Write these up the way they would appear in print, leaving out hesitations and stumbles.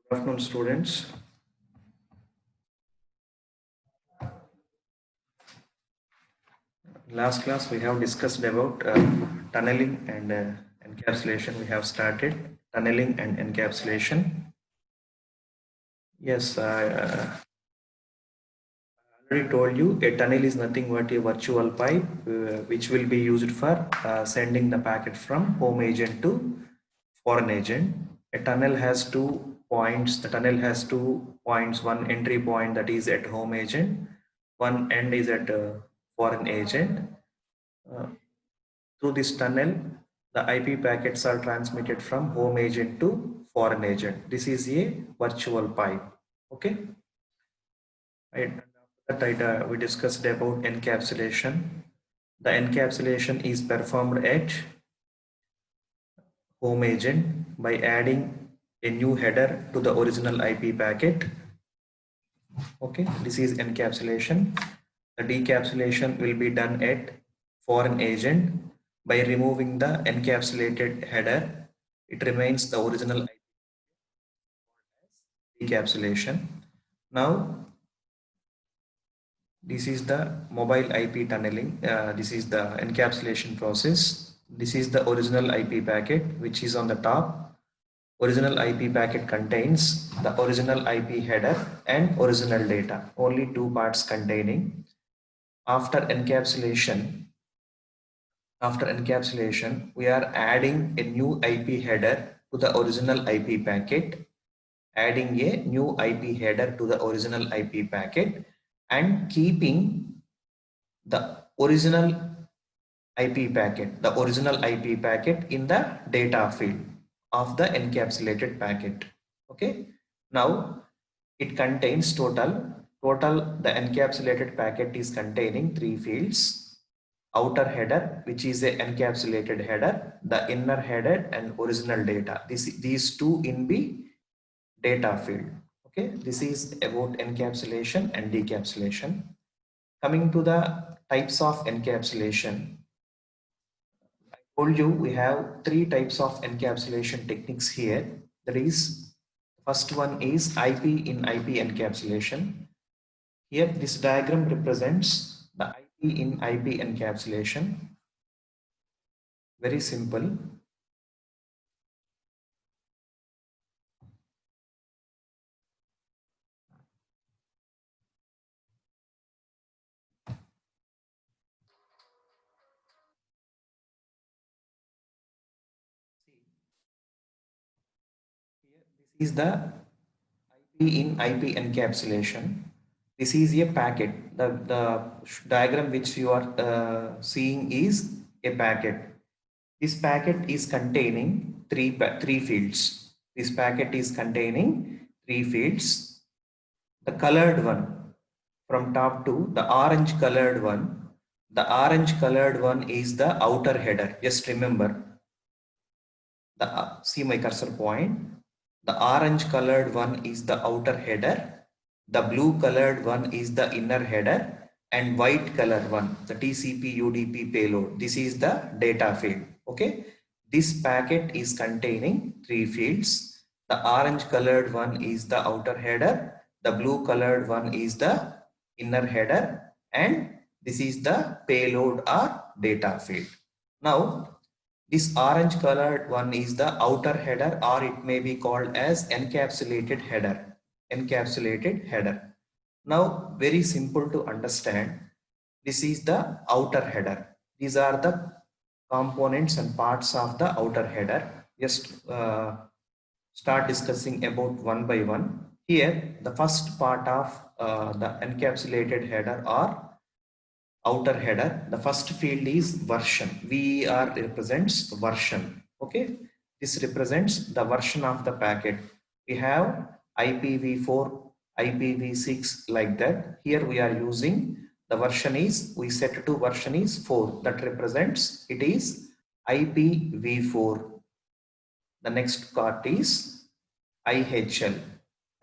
Good afternoon, students. Last class we have discussed about tunneling and encapsulation. We have started tunneling and encapsulation. Yes, I already told you a tunnel is nothing but a virtual pipe which will be used for sending the packet from home agent to foreign agent. A tunnel has 2 points. The tunnel has 2 points. One entry point that is at home agent. One end is at foreign agent. Uh, Through this tunnel, the IP packets are transmitted from home agent to foreign agent. This is a virtual pipe. Okay. And after that, we discussed about encapsulation. The encapsulation is performed at home agent by adding a new header to the original IP packet. Okay, this is encapsulation. The decapsulation will be done at foreign agent by removing the encapsulated header. It remains the original IP decapsulation. Now, this is the mobile IP tunneling. This is the encapsulation process. This is the original IP packet, which is on the top. Original IP packet contains the original IP header and original data, only two parts containing. After encapsulation, we are adding a new IP header to the original IP packet, adding a new IP header to the original IP packet and keeping the original IP packet, in the data field of the encapsulated packet. Okay. Now it contains total the encapsulated packet is containing 3 fields: outer header, which is a encapsulated header, the inner header and original data. These two in the data field. Okay, this is about encapsulation and decapsulation. Coming to the types of encapsulation, I told you we have 3 types of encapsulation techniques here. That is, first one is IP in IP encapsulation. Here this diagram represents the IP in IP encapsulation. Very simple. This is the IP in IP encapsulation. This is a packet. The diagram which you are seeing is a packet. This packet is containing three fields. This packet is containing 3 fields. The colored one from top to the orange colored one. The orange colored one is the outer header. Just remember see my cursor point. The orange colored one is the outer header. The blue colored one is the inner header, and white colored one, the TCP UDP payload. This is the data field. Okay. This packet is containing 3 fields. The orange colored one is the outer header. The blue colored one is the inner header, and this is the payload or data field. Now, this orange colored one is the outer header, or it may be called as encapsulated header. Now, very simple to understand. This is the outer header. These are the components and parts of the outer header. Just start discussing about one by one. Here, the first part of the encapsulated header or outer header, the first field is version. VER represents version. Okay, this represents the version of the packet. We have IPv4, IPv6, like that. Here we are using the version is, we set to version is 4. That represents it is IPv4. The next part is IHL.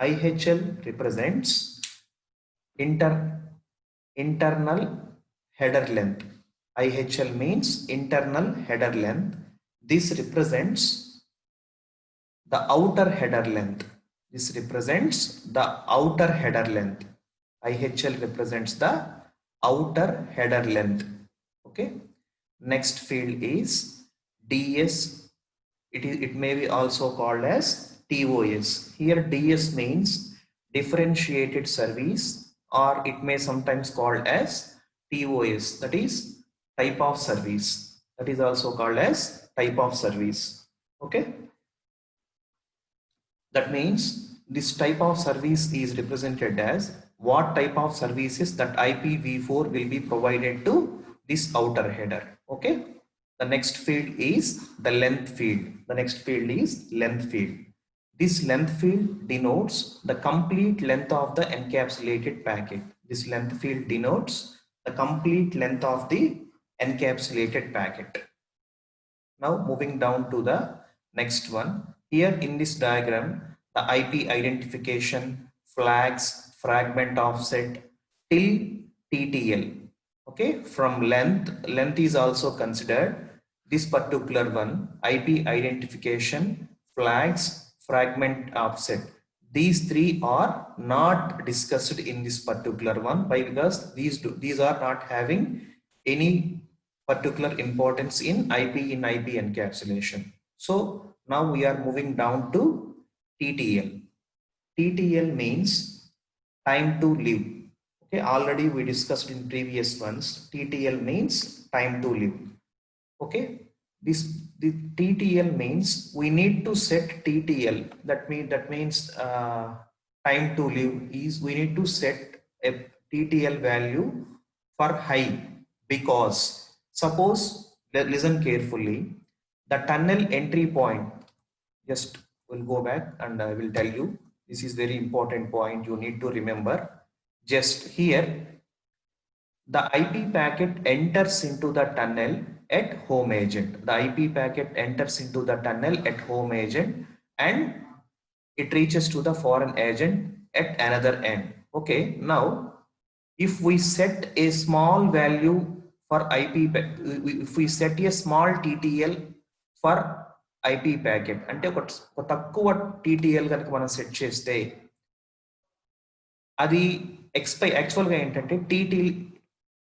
IHL represents internal header length. IHL means internal header length. This represents the outer header length. This represents the outer header length. IHL represents the outer header length. Okay. Next field is DS. It may be also called as TOS. Here DS means differentiated service, or it may sometimes called as TOS, that is type of service. That is also called as type of service. Okay. That means this type of service is represented as what type of services that IPv4 will be provided to this outer header. Okay. The next field is the length field. The next field is length field. This length field denotes the complete length of the encapsulated packet. This length field denotes the complete length of the encapsulated packet. Now moving down to the next one. Here in this diagram, the IP identification, flags, fragment offset till TTL. Okay, from length is also considered. This particular one, IP identification, flags, fragment offset. These three are not discussed in this particular one because these are not having any particular importance in IP encapsulation. So now we are moving down to TTL. TTL means time to live. Okay, already we discussed in previous ones. TTL means time to live. Okay, the TTL means we need to set TTL. That means time to live is we need to set a TTL value for high, because suppose, listen carefully, the tunnel entry point, just will go back and I will tell you, this is very important point you need to remember. Just here, the IP packet enters into the tunnel at home agent. The IP packet enters into the tunnel at home agent and it reaches to the foreign agent at another end. Okay, now if we set a small value for IP, if we set a small TTL for IP packet, అంటే ఒక తక్కువ TTL కనుక మనం set చేస్తే అది యాక్చువల్గా ఏంటంటే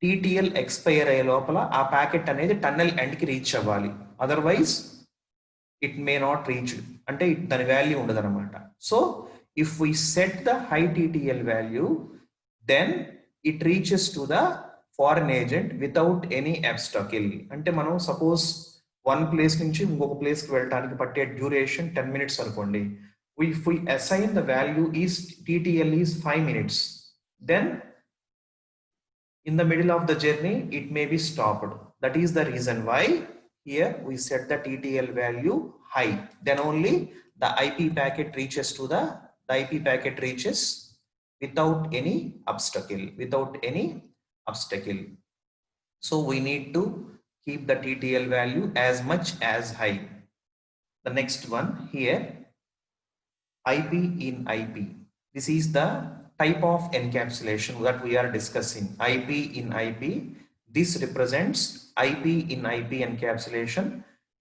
TTL expire అయ్యే లోపల ఆ ప్యాకెట్ అనేది టన్నెల్ ఎండ్కి రీచ్ అవ్వాలి, otherwise it may not reach, అంటే దాని వాల్యూ ఉండదు అనమాట. So if we set the high TTL value, then it reaches to the foreign agent without any obstacle. అంటే మనం సపోజ్ వన్ ప్లేస్ నుంచి ఇంకొక ప్లేస్కి వెళ్ళడానికి పట్టే డ్యూరేషన్ 10 minutes అనుకోండి. If we assign the value is TTL is 5 minutes, then in the middle of the journey it may be stopped. That is the reason why here we set the TTL value high. Then only the IP packet reaches to the IP packet reaches without any obstacle, So we need to keep the TTL value as much as high. The next one here, IP in IP. This is the type of encapsulation that we are discussing. IP in IP. This represents IP in IP encapsulation.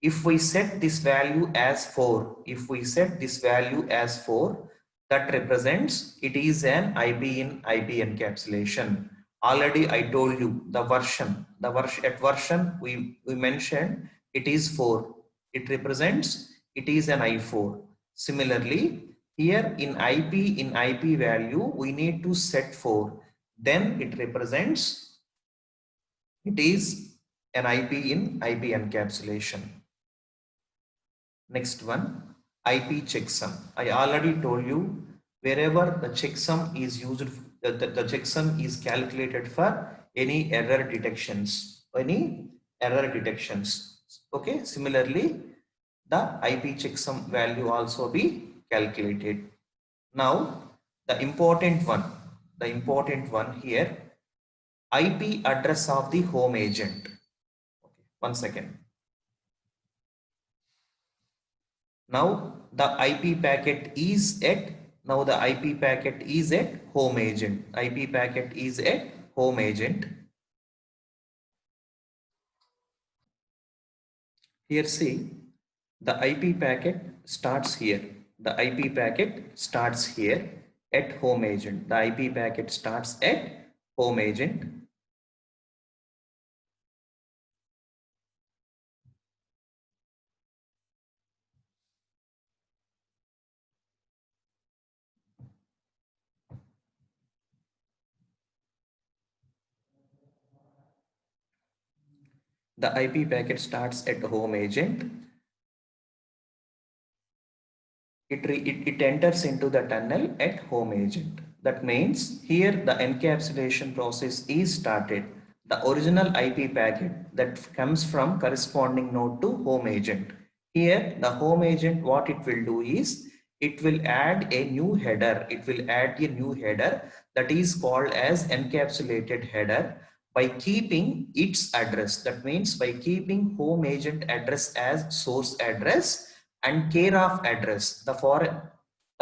If we set this value as 4, that represents it is an IP in IP encapsulation. Already I told you the version at version we mentioned it is 4. It represents it is an I4. Similarly, here in IP value we need to set 4, then it represents it is an IP in IP encapsulation. Next one, IP checksum. I already told you, wherever the checksum is used, the checksum is calculated for any error detections. Okay, similarly the IP checksum value also be calculated. Now the important one here, IP address of the home agent. Okay, one second. Now the IP packet is at home agent. IP packet is at home agent. Here see, the IP packet starts here. The IP packet starts here at home agent. The IP packet starts at home agent. The IP packet starts at home agent. It enters into the tunnel at home agent. That means here the encapsulation process is started. The original IP packet that comes from corresponding node to home agent. Here the home agent, what it will do is it will add a new header. It will add a new header that is called as encapsulated header by keeping its address. That means by keeping home agent address as source address and care of address. The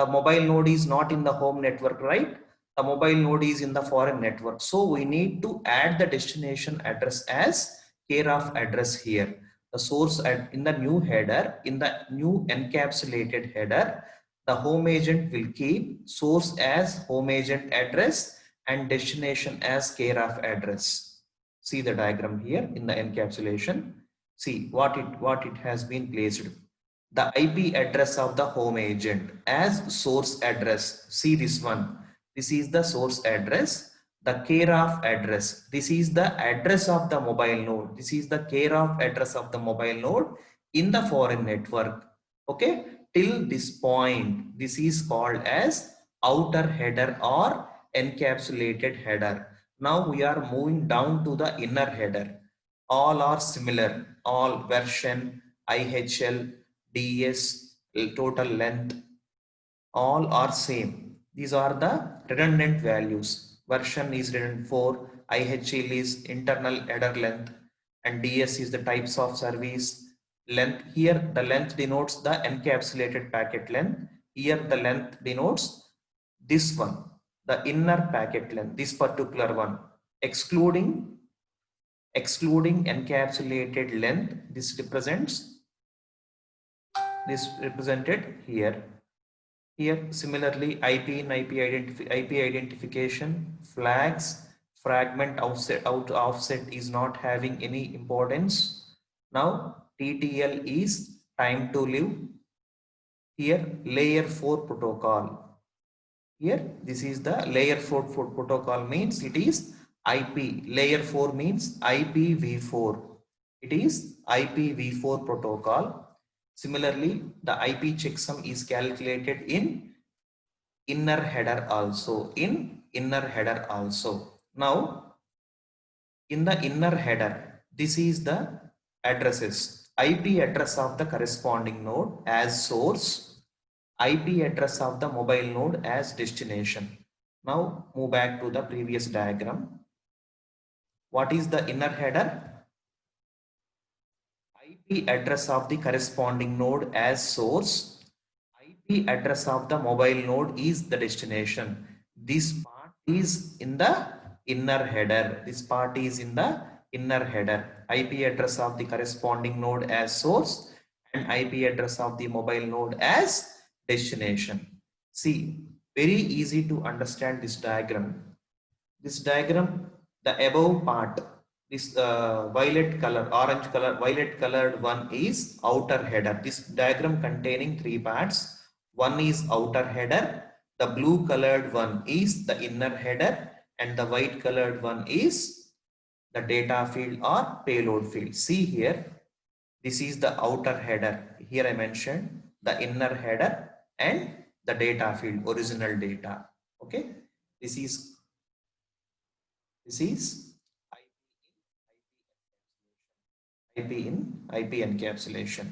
mobile node is not in the home network, right? The mobile node is in the foreign network. So we need to add the destination address as care of address here. The source in the new header, in the new encapsulated header, the home agent will keep source as home agent address and destination as care of address. See the diagram here in the encapsulation. See what it has been placed. The IP address of the home agent as source address. See this one. This is the source address. The care of address. This is the address of the mobile node. This is the care of address of the mobile node in the foreign network. Okay. Till this point, this is called as outer header or encapsulated header. Now we are moving down to the inner header. All are similar. All version, IHL, DS, total length, all are same. These are the redundant values. Version is redundant 4, IHL is internal header length, and DS is the types of service. Length, here the length denotes the encapsulated packet length. Here the length denotes this one, the inner packet length, this particular one, excluding encapsulated length. This represented here. Here similarly IP and IP identification, flags, fragment offset is not having any importance. Now TTL is time to live. Here layer 4 protocol. Here this is the layer 4 protocol, means it is IP. Layer 4 means IPv4. It is IPv4 protocol. Similarly, the IP checksum is calculated in inner header also. Now, in the inner header, this is the addresses. IP address of the corresponding node as source, IP address of the mobile node as destination. Now, move back to the previous diagram. What is the inner header? IP address of the corresponding node as source, IP address of the mobile node is the destination. This part is in the inner header. This part is in the inner header. IP address of the corresponding node as source and IP address of the mobile node as destination. See, very easy to understand this diagram. This diagram, the above part, this violet color, orange color, violet colored one is outer header. This diagram containing three parts. One is outer header, the blue colored one is the inner header, and the white colored one is the data field or payload field. See here, this is the outer header. Here I mentioned the inner header and the data field, original data. Okay, this is IP encapsulation.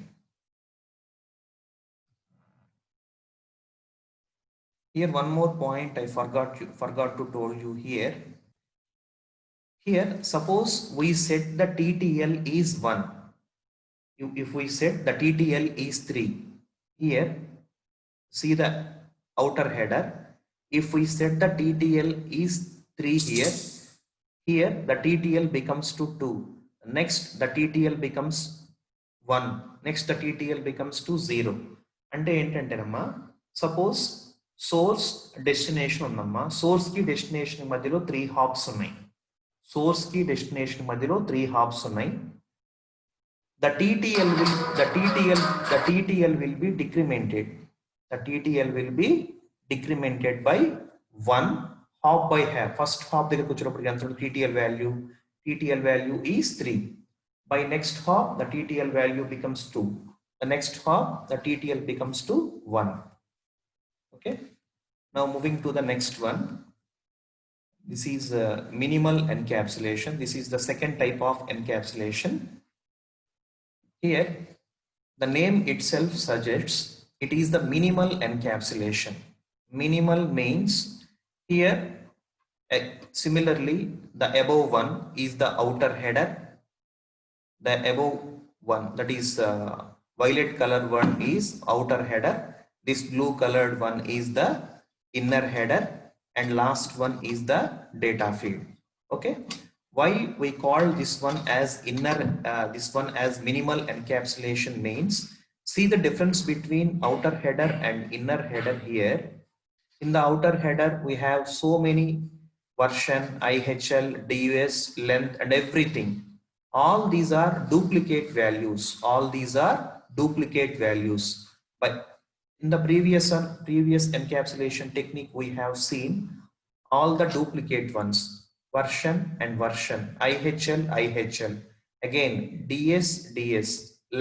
Here one more point I forgot to tell you here. Here suppose we set the TTL is 1. If we set the TTL is 3. Here see the outer header. If we set the TTL is 3 here, here the TTL becomes to 2. Next the TTL becomes 1. Next the TTL becomes to 0. అంటే ఏంటంటేనమ్మా, suppose source destination ఉందమ్మా. Source కి destination మధ్యలో 3 hops ఉన్నాయి. Source కి destination మధ్యలో 3 hops ఉన్నాయి. The TTL will the TTL will be decremented. The TTL will be decremented by 1 hop by half. First hop దగ్గరికి వచ్చినప్పుడు ఎంత ఉంటుంది TTL value? TTL value is 3. By next hop the TTL value becomes 2. The next hop the TTL becomes to 1. Okay. Now moving to the next one. This is minimal encapsulation. This is the second type of encapsulation. Here, the name itself suggests it is the minimal encapsulation. Minimal means here, similarly, the above one is the outer header. The above one, that is violet colored one, is outer header. This blue colored one is the inner header, and last one is the data field. Okay. Why we call this one as this one as minimal encapsulation means, see the difference between outer header and inner header here. In the outer header we have so many version, IHL, DUS, length and everything. All these are duplicate values. All these are duplicate values. But in the previous encapsulation technique we have seen all the duplicate ones, version and version, IHL, IHL, again DS, DS,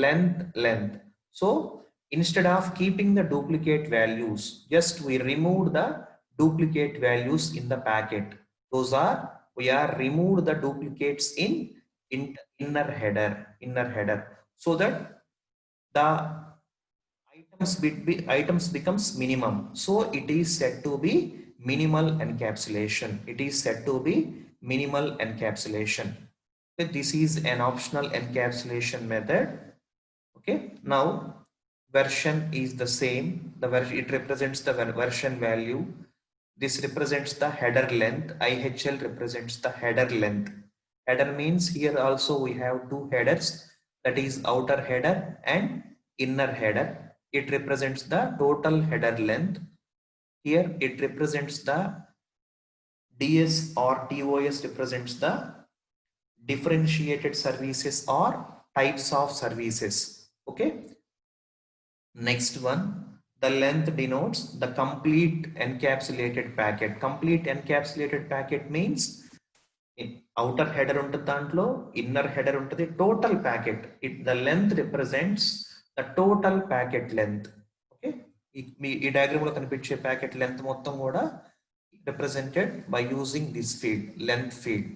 length, length. So instead of keeping the duplicate values, just we remove the duplicate values in the packet. Those are, we are removed the duplicates in inner header, so that the items becomes minimum. So it is said to be minimal encapsulation. It is said to be minimal encapsulation. This is an optional encapsulation method. Okay. Now version is the same. The version, it represents the version value. This represents the header length. IHL represents the header length. Header means here also we have two headers, that is outer header and inner header. It represents the total header length. Here it represents the DS or TOS represents the differentiated services or types of services. Okay. Next one, the length denotes the complete encapsulated packet. Complete encapsulated packet means outer header untadi dantlo, inner header untadi, total packet. The length represents the total packet length. Okay. ఈ diagram లో కనిపించే packet length మొత్తం కూడా represented by using this field, length field.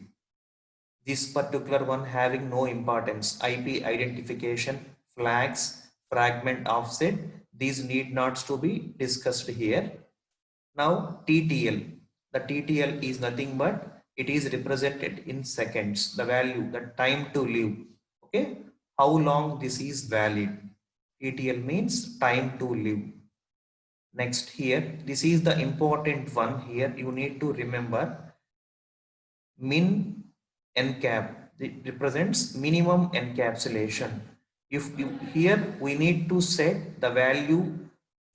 This particular one having no importance. IP identification, flags, fragment offset, these need not to be discussed here. Now TTL. The TTL is nothing but it is represented in seconds. The value, the time to live. Okay. How long this is valid. TTL means time to live. Next here, this is the important one here. You need to remember min encap. It represents minimum encapsulation. If you, here we need to set the value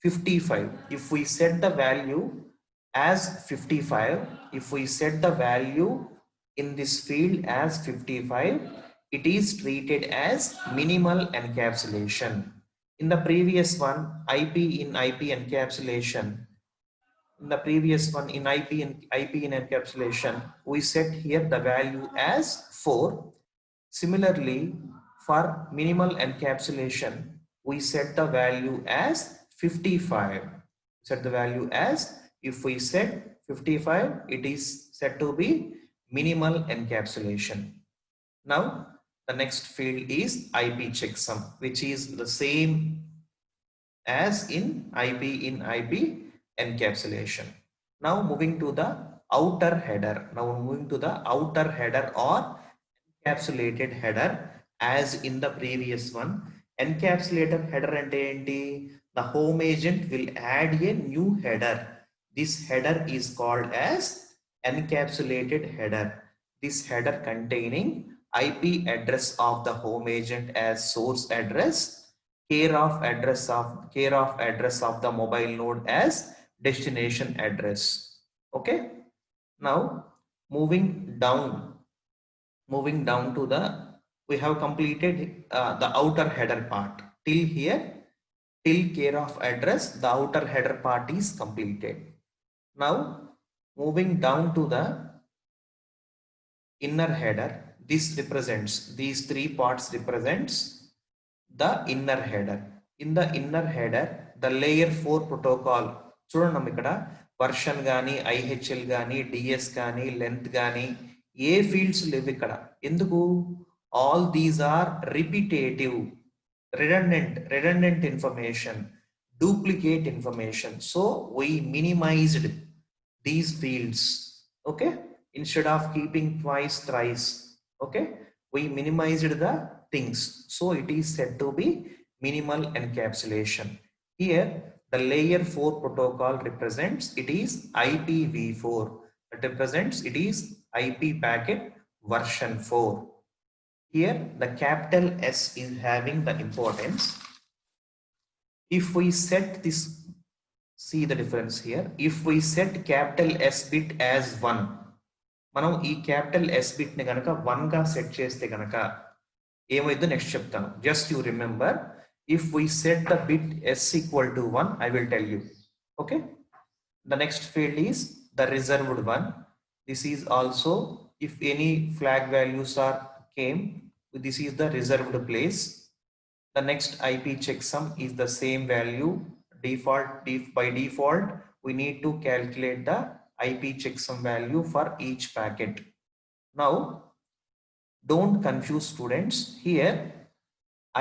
55. If we set the value as 55, if we set the value in this field as 55, it is treated as minimal encapsulation. In the previous one, IP encapsulation, in the previous one in IP in encapsulation, we set here the value as 4. Similarly, for minimal encapsulation, we set the value as 55. Set the value as, if we set 55, it is set to be minimal encapsulation. Now the next field is IP checksum, which is the same as in IP encapsulation. Now moving to the outer header. Now moving to the outer header or encapsulated header. As in the previous one, encapsulated header ante enti, the home agent will add a new header. This header is called as encapsulated header. This header containing IP address of the home agent as source address care of address of the mobile node as destination address. Okay, now moving down to the, we have completed the outer header part till here. Till care of address, the outer header part is completed. Now moving down to the inner header, this represents, these three parts represents the inner header. In the inner header, the layer 4 protocol, చూడండి ఇక్కడ version గానీ IHL గానీ DS గానీ length గానీ ఏ fields లేవు ఇక్కడ. ఎందుకు? All these are repetitive, redundant information, duplicate information. So we minimized these fields. Okay, instead of keeping twice thrice, okay, we minimized the things. So it is said to be minimal encapsulation. Here the layer 4 protocol represents, it is IPv4. It represents, it is IP packet version 4. Here the capital S is having the importance. If we set this, see the difference here. If we set capital S bit as 1, మనం ఈ capital S bit ని గనక 1 గా set చేస్తే గనక ఏమైందో next చెప్తాను. Just you remember, if we set the bit S equal to 1, I will tell you. Okay, the next field is the reserved one. This is also, if any flag values are came, this is the reserved place. The next IP checksum is the same value. By default we need to calculate the IP checksum value for each packet. Now don't confuse students. Here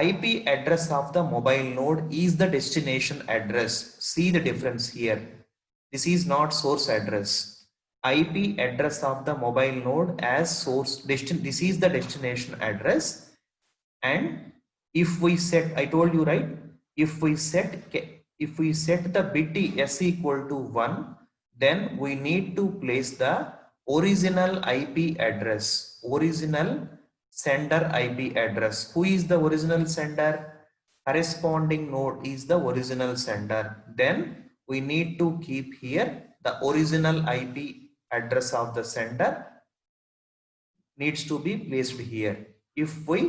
IP address of the mobile node is the destination address. See the difference here. This is not source address. IP address of the mobile node as source this is the destination address. And if we set, I told you right, if we set the bit S equal to 1, then we need to place the original IP address, original sender IP address. Who is the original sender? Corresponding node is the original sender. Then we need to keep here the original IP address of the sender needs to be placed here. If we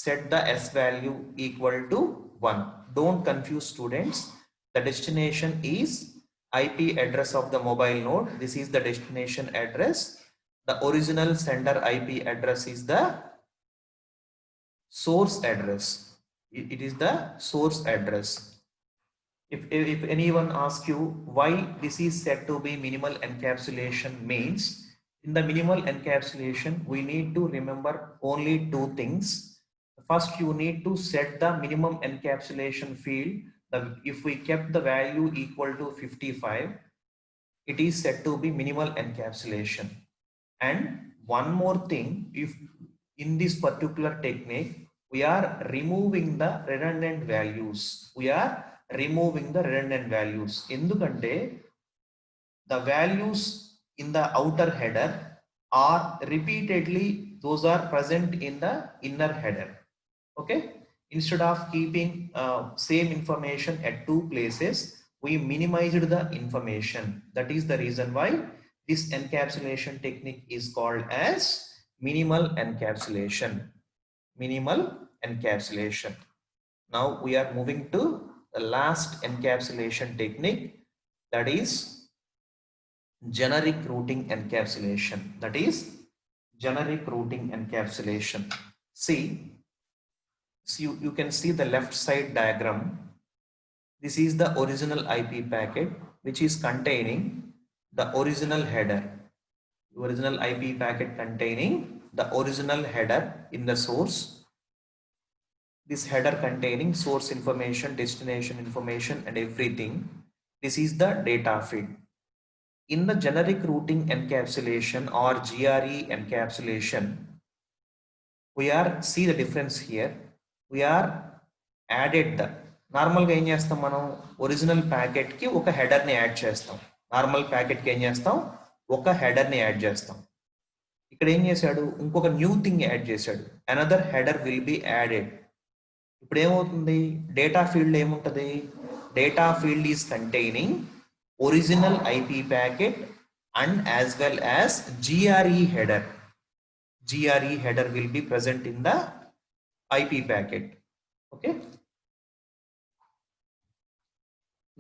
set the S value equal to 1, don't confuse students. The destination is IP address of the mobile node. This is the destination address. The original sender IP address is the source address. It is the source address. If anyone asks you why this is said to be minimal encapsulation, means in the minimal encapsulation we need to remember only two things. First, you need to set the minimum encapsulation field. If we kept the value equal to 55, it is said to be minimal encapsulation. And one more thing, if in this particular technique we are removing the redundant values, ఎందుకంటే the values in the outer header are repeatedly, those are present in the inner header. Okay, instead of keeping same information at two places, we minimized the information. That is the reason why this encapsulation technique is called as minimal encapsulation. Now we are moving to the last encapsulation technique, that is generic routing encapsulation. See, you can see the left side diagram. This is the original IP packet which is containing the original header. Original IP packet containing the original header in the source. This header containing source information, destination information and everything. This is the data feed. In the generic routing encapsulation or GRE encapsulation, we are, see the difference here. We are added the normal ga em chestam manam original packet ki oka header ni add chestam. Normal packet ki em chestam oka header ni add chestam. ఇక్కడ ఏం చేశాడు, ఇంకొక new thing add చేశాడు. Another header will be added. ఇప్పుడు ఏమవుతుంది, data field ఏముంటది, data field is containing original IP packet and as well as GRE header. GRE header will be present in the IP packet. Okay,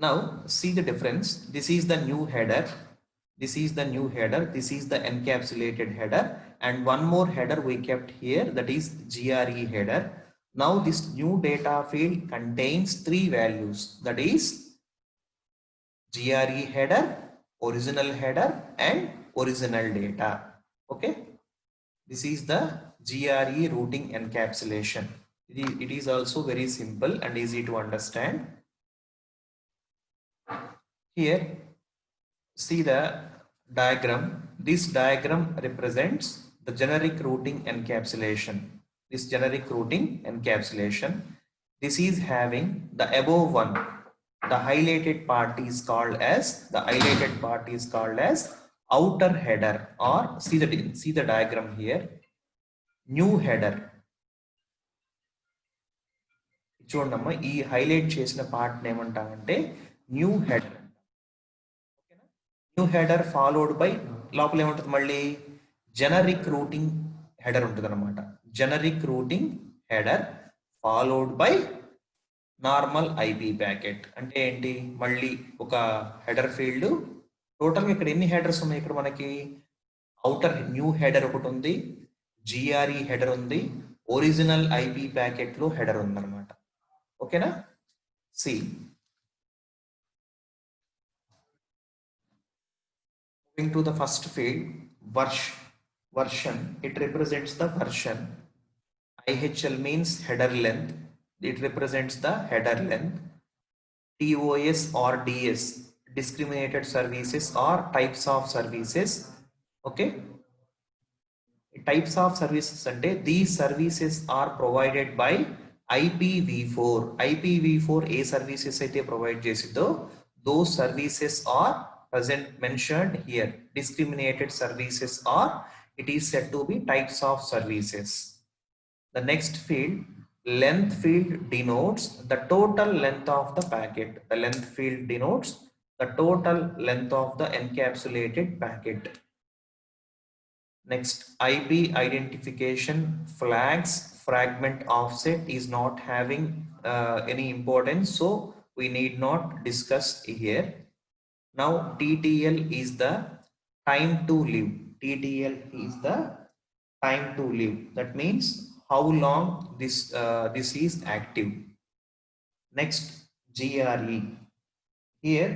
now see the difference. This is the new header, this is the new header, this is the encapsulated header, and one more header we kept here, that is GRE header. Now this new data field contains three values, that is GRE header, original header, and original data. Okay, this is the GRE routing encapsulation. It is also very simple and easy to understand. Here, see the diagram. This diagram represents the generic routing encapsulation. This generic routing encapsulation. This is having the above one. The highlighted part is called as outer header, or see the diagram here. New header. చూడమ్మా, ఈ highlight చేసిన part ఏమంటామంటే new header. New header followed by లోపల ఏముంటుంది, మళ్ళీ generic routing header ఉంటుంది అనమాట. Generic routing header followed by normal IP packet. అంటే ఏంటి, మళ్ళీ ఒక హెడర్ ఫీల్డ్. టోటల్గా ఇక్కడ ఎన్ని హెడర్స్ ఉన్నాయి, ఇక్కడ మనకి అవుటర్ న్యూ హెడర్ ఒకటి ఉంది, GRE హెడర్ ఉంది, ఒరిజినల్ ఐపీ ప్యాకెట్ లో హెడర్ ఉందన్నమాట. ఓకేనా? సి moving to the first field, version, it represents the version. IHL means header length, it represents the header length. TOS or DS, discriminated services or types of services. Okay, types of services ante these services are provided by IPv4. IPv4 A services అయితే provide చేసిందో those services are present mentioned here. Discriminated services, or it is said to be types of services. The next field, length field, denotes the total length of the packet. The length field denotes the total length of the encapsulated packet. Next, IP identification flags fragment offset is not having any importance, so we need not discuss here. Now TTL is the time to live. TTL is the time to live. That means how long this is active. Next, GRE. Here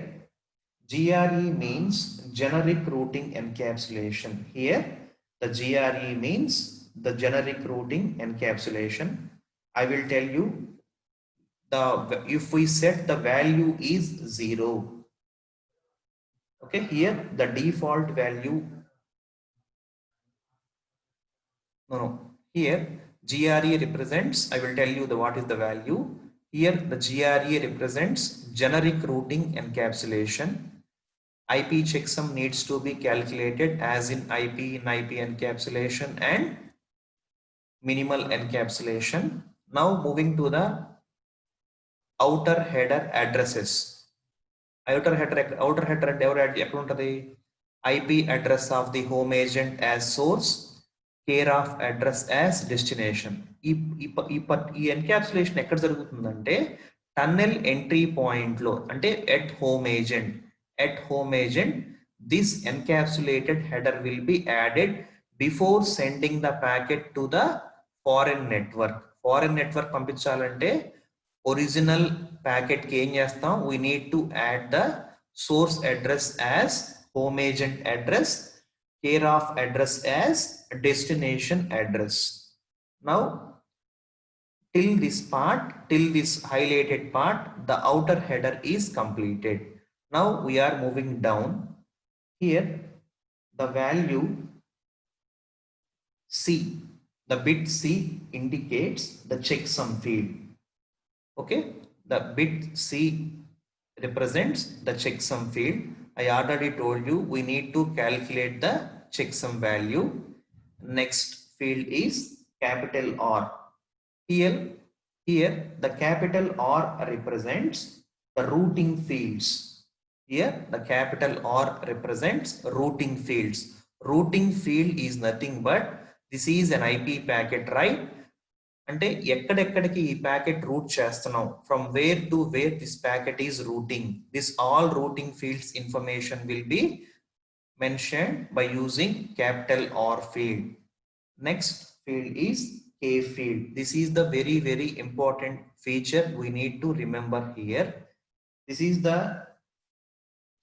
GRE means generic routing encapsulation. Here the GRE means the generic routing encapsulation. I will tell you, if we set the value is 0. Okay, here the default value, no, here GRE represents, I will tell you what is the value. Here the GRE represents generic routing encapsulation. IP checksum needs to be calculated as in IP encapsulation and minimal encapsulation. Now moving to the outer header addresses. Outer header ఎక్కడ ఉంటుంది, IP address of the home agent as source, care of address as destination. ఈ encapsulation ఎక్కడ జరుగుతుందంటే tunnel entry point లో, అంటే at home agent, this encapsulated header will be added before sending the packet to the foreign network. Foreign network పంపించాలంటే original packet కి ఏం చేస్తాం, we need to add the source address as home agent address, care of address as destination address. Now till this highlighted part, the outer header is completed. Now we are moving down. Here the value C, the bit C indicates the checksum field. Okay, the bit C represents the checksum field. I already told you we need to calculate the checksum value. Next field is capital R. Here Here the capital R represents the routing fields. Here the capital R represents routing fields. Routing field is nothing but this is an IP packet, right? అంటే ఎక్కడెక్కడికి ఈ ప్యాకెట్ route చేస్తున్నాం, from where to where this packet is routing, this all routing fields information will be mentioned by using capital R field. Next field is K field. This is the very important feature we need to remember here. This is the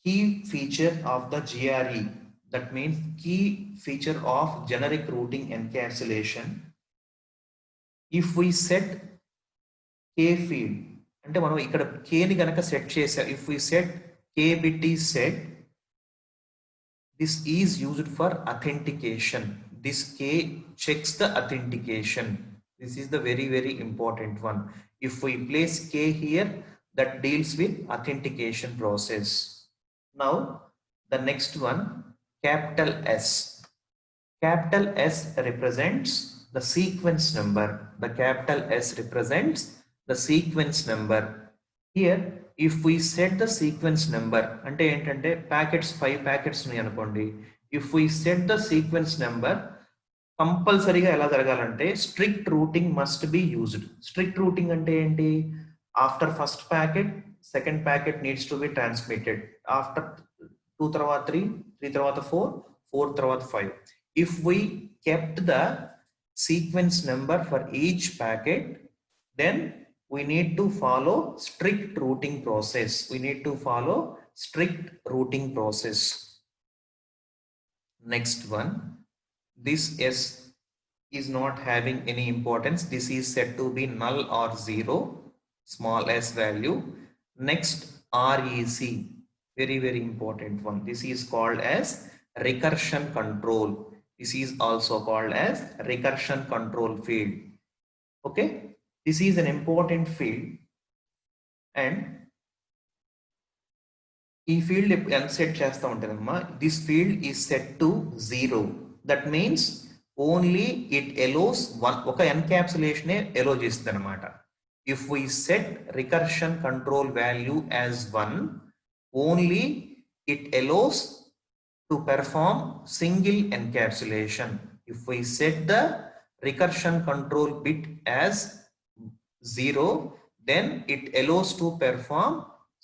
key feature of the GRE. That means key feature of generic routing encapsulation. If we set K field, అంటే మనం ఇక్కడ K ని గనక set చేసా, if we set K bit is set, this is used for authentication. This K checks the authentication. This is the very important one. If we place K here, that deals with authentication process. Now the next one, capital S. Capital S represents the sequence number. The capital S represents the sequence number. Here if we set the sequence number, అంటే ఏంటంటే packets 5 packets ఉన్నాయి అనుకోండి, if we set the sequence number, కంపల్సరీగా ఎలా జరగాలంటే strict routing must be used. Strict routing అంటే ఏంటి, after first packet second packet needs to be transmitted, after 2 తర్వాత 3, 3 తర్వాత 4, 4 తర్వాత 5. If we kept the sequence number for each packet, then we need to follow strict routing process. We need to follow strict routing process. Next one, this S is not having any importance. This is said to be null or zero, small s value. Next, REC, very important one. This is called as recursion control. This is also called as recursion control field. Okay, this is an important field, and ఈ field ఎంత set చేస్తూ ఉంటుందమ్మా, this field is set to 0. That means only it ఎలోస్ one, ఒక ఎన్క్యాప్సులేషనే ఎలో చేస్తుంది అనమాట. If we set recursion control value as 1, only it ఎలోస్ to perform single encapsulation. If we set the recursion control bit as 0, then it allows to perform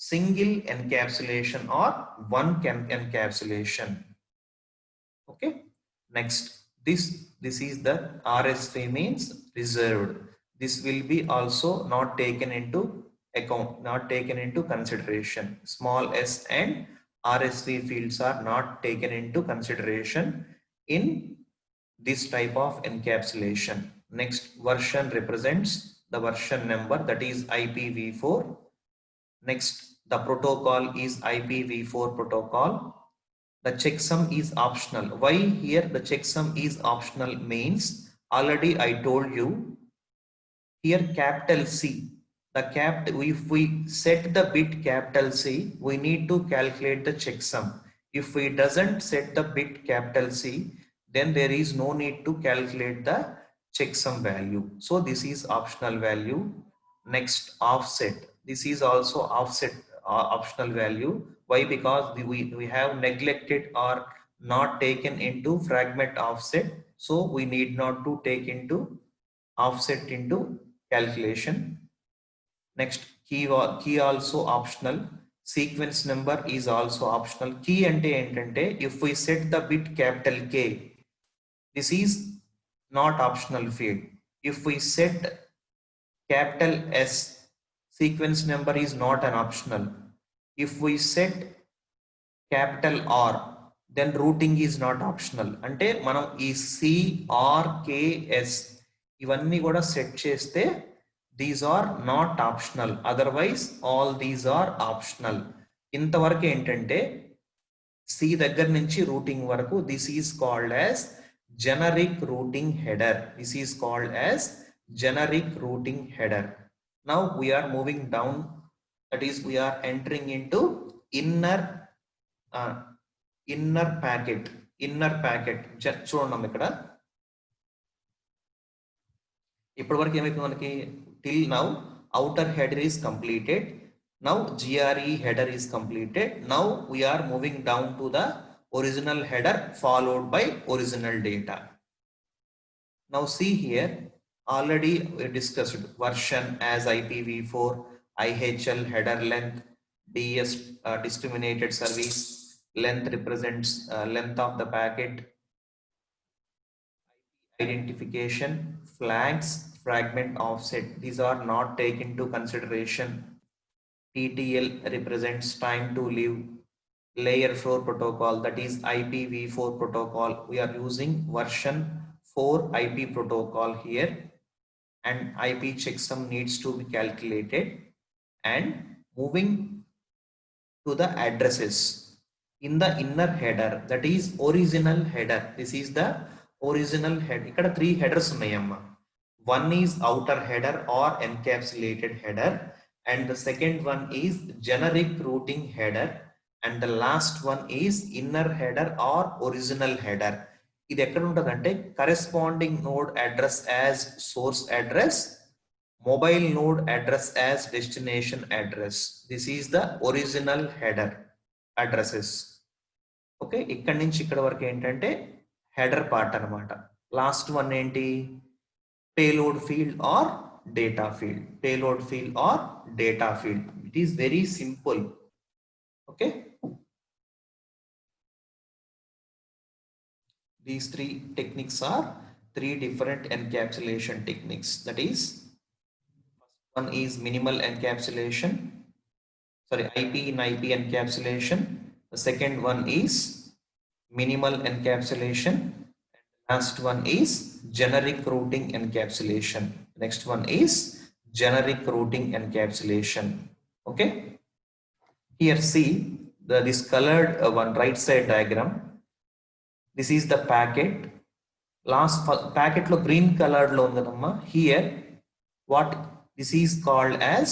single encapsulation or one encapsulation. Okay, next, this is the RSV, means reserved. This will be also not taken into account, not taken into consideration. Small s and RSV fields are not taken into consideration in this type of encapsulation. Next, version represents the version number, that is IPv4. Next, the protocol is IPv4 protocol. The checksum is optional. Why here the checksum is optional means, already I told you, here capital C, if we set the bit capital C, we need to calculate the checksum. If we doesn't set the bit capital C, then there is no need to calculate the checksum value. So this is optional value. Next, offset. This is also offset, optional value. Why? Because we have neglected or not taken into fragment offset. So we need not to take into offset into calculation. Next, key also optional. Sequence number is also optional. Key ante entante, if we set the bit capital K, this is not optional field. If we set capital S, sequence number is not an optional. If we set capital R, then routing is not optional. అంటే మనం ఈ CRKS ఇవన్నీ కూడా set చేస్తే these are not optional. Otherwise all these are optional. ఇంతవరకు ఏంటంటే C దగ్గర నుంచి రూటింగ్ వరకు, this is called as generic routing header. This is called as generic routing header. Now we are moving down, that is we are entering into inner packet. చూడండి ఇక్కడ ఇప్పటి వరకు ఏమైతే మనకి till now outer header is completed. Now GRE header is completed. Now we are moving down to the original header followed by original data. Now see here, already we discussed version as IPv4, IHL header length, DS discriminated service, length represents length of the packet, identification, flags, fragment offset. These are not taken into consideration. TTL represents time to live. Layer 4 protocol, that is IPv4 protocol. We are using version 4 IP protocol here, and IP checksum needs to be calculated. And moving to the addresses in the inner header, that is original header. This is the original head. Ikkada three headers unnayamma. One is outer header or encapsulated header, and the second one is generic routing header, and the last one is inner header or original header. ఇది ఎక్కడ ఉంటుందంటే corresponding node address as source address, mobile node address as destination address. This is the original header addresses. Okay, ఇక్కడి నుంచి ఇక్కడ వరకు ఏంటంటే header part అన్నమాట. Last one ఏంటి, payload field or data field. Payload field or data field. It is very simple. Okay, these three techniques are three different encapsulation techniques. That is, one is minimal encapsulation, sorry, IP in IP encapsulation. The second one is minimal encapsulation. And the last one is generic routing encapsulation. Next one is generic routing encapsulation. Okay, here see this colored one right side diagram. This is the packet. Last packet lo green colored lo undadamma. Here what this is called as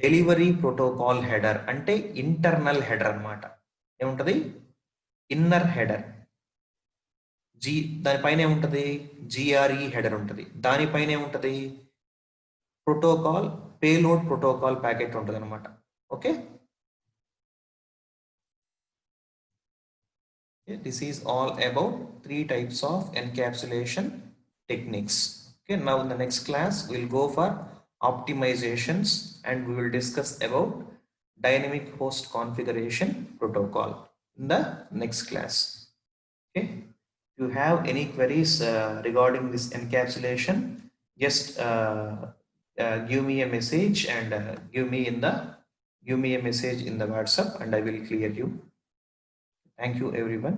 delivery protocol header, ante internal header anamata. Emuntadi inner header. దాని పైన ఏముంటది, GRE header ఉంటది. దాని పైన ఏముంటది, protocol payload protocol packet ఉంటది అనమాట. Okay, this is all about three types of encapsulation techniques. Okay, now in the next class we'll go for optimizations and we will discuss about dynamic host configuration protocol in the next class. Okay, if you have any queries regarding this encapsulation, just give me a message and give me a message in the WhatsApp and I will clear you. Thank you everyone.